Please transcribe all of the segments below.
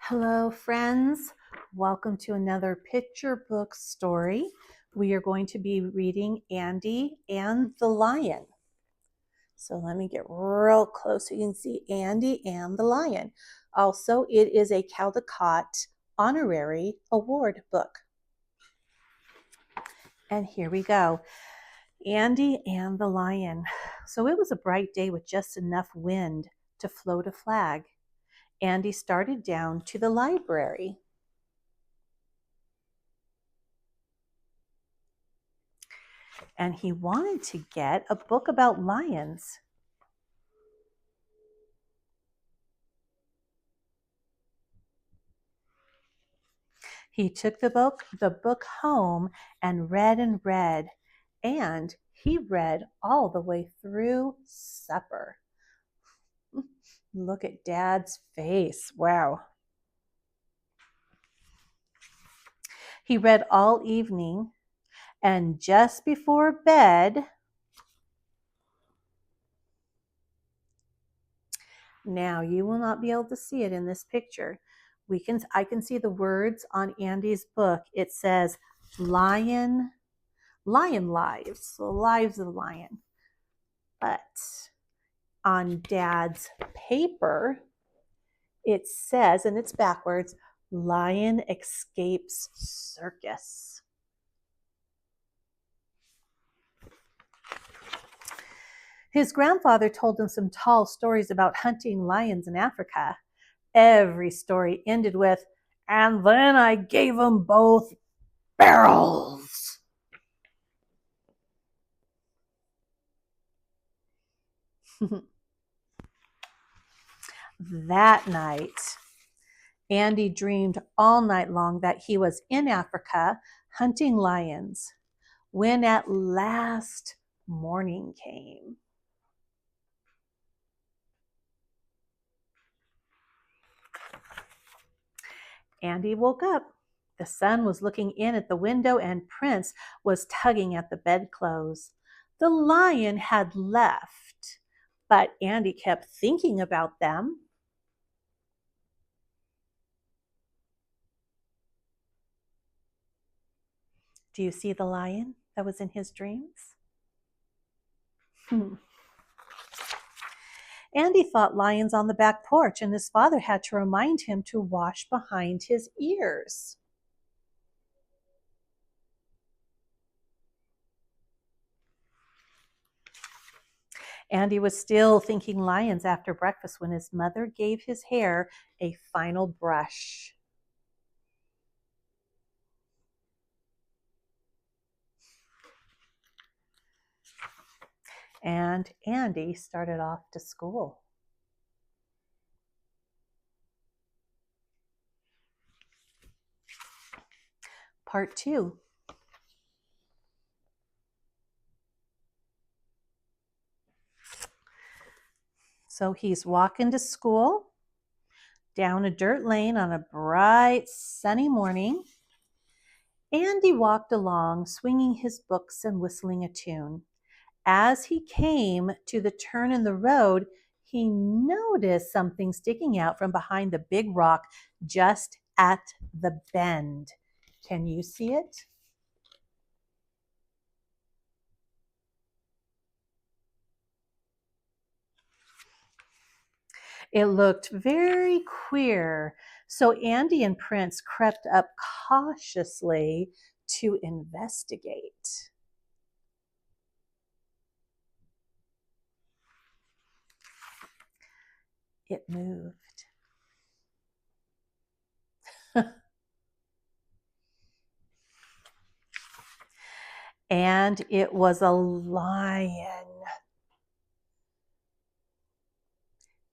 Hello, friends. Welcome to another picture book story. We are going to be reading Andy and the Lion. So let me get real close so you can see Andy and the Lion. Also, it is a Caldecott Honorary Award book. And here we go. Andy and the Lion. So it was a bright day with just enough wind to float a flag. Andy started down to the library. And he wanted to get a book about lions. He took the book home and read, and he read all the way through supper. Look at Dad's face. Wow. He read all evening, and just before bed, now you will not be able to see it in this picture. I can see the words on Andy's book. It says lion lives, the lives of the lion. But on Dad's paper, it says, and it's backwards, lion escapes circus. His grandfather told him some tall stories about hunting lions in Africa. Every story ended with, and then I gave them both barrels. That night, Andy dreamed all night long that he was in Africa hunting lions when at last morning came. Andy woke up. The sun was looking in at the window and Prince was tugging at the bedclothes. The lion had left, but Andy kept thinking about them. Do you see the lion that was in his dreams? Andy thought lions on the back porch, and his father had to remind him to wash behind his ears. Andy was still thinking lions after breakfast when his mother gave his hair a final brush. And Andy started off to school. Part 2. So he's walking to school down a dirt lane on a bright, sunny morning. Andy walked along, swinging his books and whistling a tune. As he came to the turn in the road, he noticed something sticking out from behind the big rock just at the bend. Can you see it? It looked very queer. So Andy and Prince crept up cautiously to investigate. It moved. And it was a lion.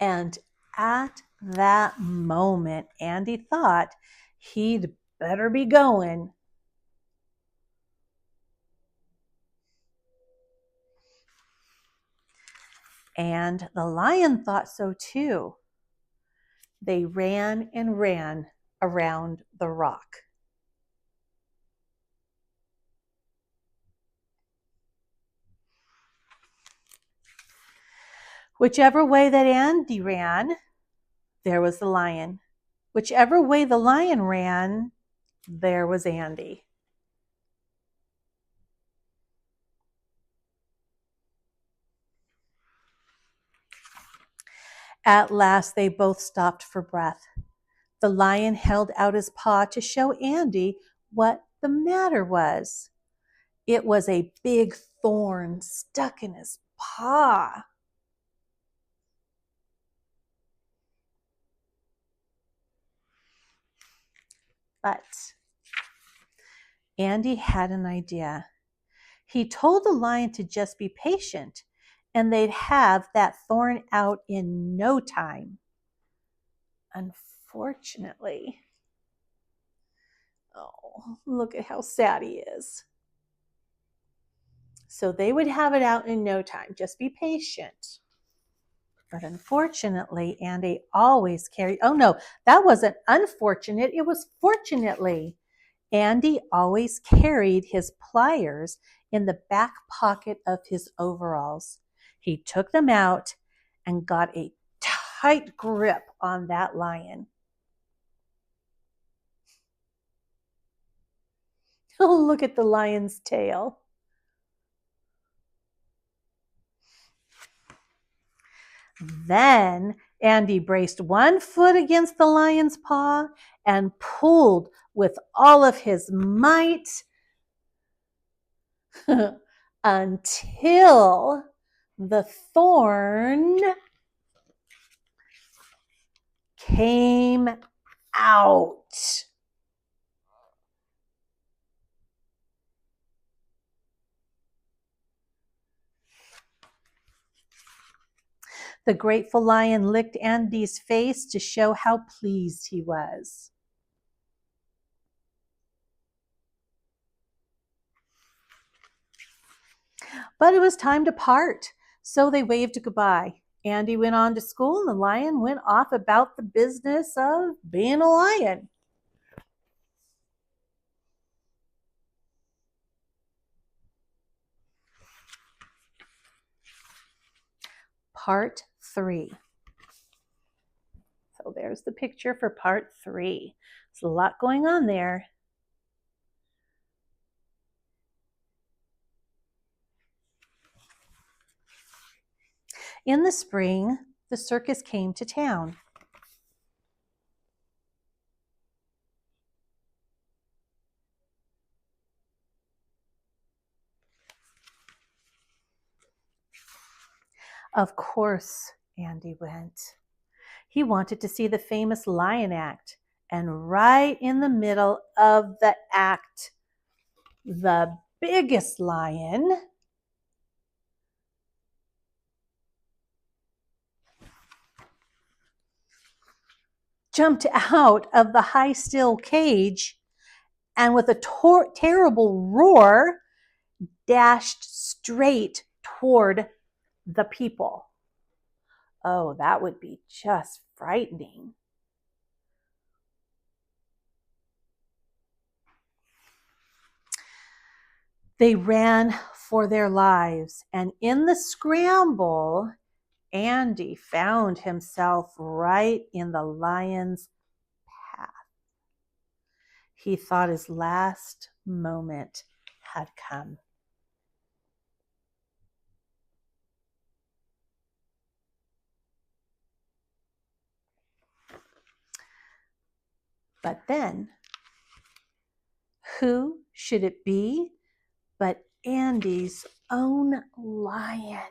And at that moment, Andy thought he'd better be going. And the lion thought so too. They ran and ran around the rock. Whichever way that Andy ran, there was the lion, Whichever way the lion ran, there was Andy. At last, they both stopped for breath. The lion held out his paw to show Andy what the matter was. It was a big thorn stuck in his paw. But Andy had an idea. He told the lion to just be patient, and they'd have that thorn out in no time. Unfortunately, oh, look at how sad he is. So they would have it out in no time. Just be patient. But unfortunately, Andy always carried, oh no, that wasn't unfortunate. It was fortunately. Andy always carried his pliers in the back pocket of his overalls. He took them out and got a tight grip on that lion. Oh, look at the lion's tail. Then Andy braced one foot against the lion's paw and pulled with all of his might until the thorn came out. The grateful lion licked Andy's face to show how pleased he was. But it was time to part, so they waved goodbye. Andy went on to school, and the lion went off about the business of being a lion. Part 3. So there's the picture for part 3. There's a lot going on there. In the spring, the circus came to town. Of course, Andy went. He wanted to see the famous lion act. And right in the middle of the act, the biggest lion jumped out of the high steel cage and with a terrible roar dashed straight toward the people. Oh, that would be just frightening. They ran for their lives, and in the scramble, Andy found himself right in the lion's path. He thought his last moment had come. But then, who should it be but Andy's own lion?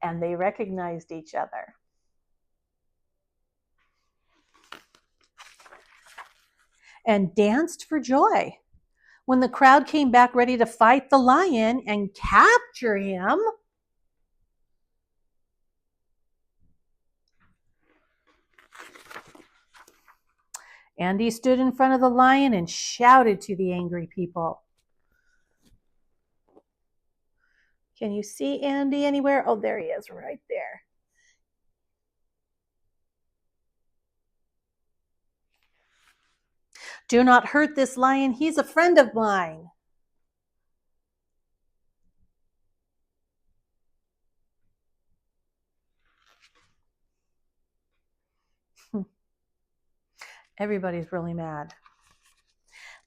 And they recognized each other. And danced for joy. When the crowd came back ready to fight the lion and capture him, Andy stood in front of the lion and shouted to the angry people. Can you see Andy anywhere? Oh, there he is, right there. Do not hurt this lion. He's a friend of mine. Everybody's really mad.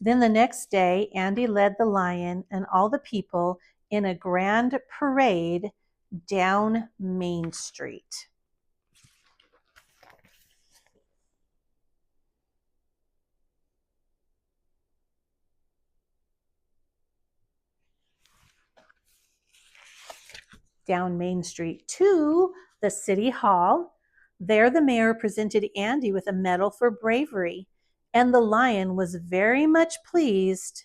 Then the next day, Andy led the lion and all the people in a grand parade down Main Street. Down Main Street to the city hall. There, the mayor presented Andy with a medal for bravery, and the lion was very much pleased.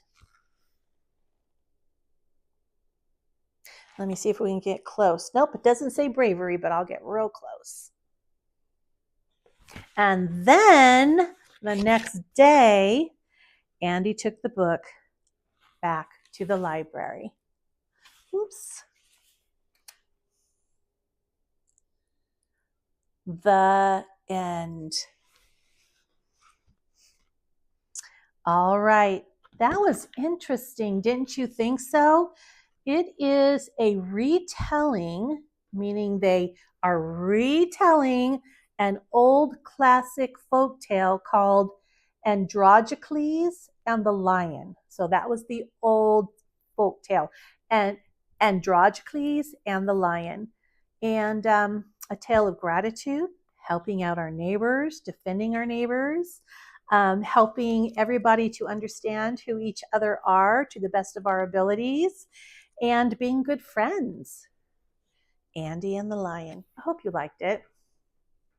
Let me see if we can get close. Nope, it doesn't say bravery, but I'll get real close. And then the next day, Andy took the book back to the library. Oops. The end. All right. That was interesting. Didn't you think so? It is a retelling, meaning they are retelling an old classic folk tale called Androcles and the Lion. So that was the old folk tale. And Androcles and the Lion. And a tale of gratitude, helping out our neighbors, defending our neighbors, helping everybody to understand who each other are to the best of our abilities, and being good friends. Andy and the Lion. I hope you liked it.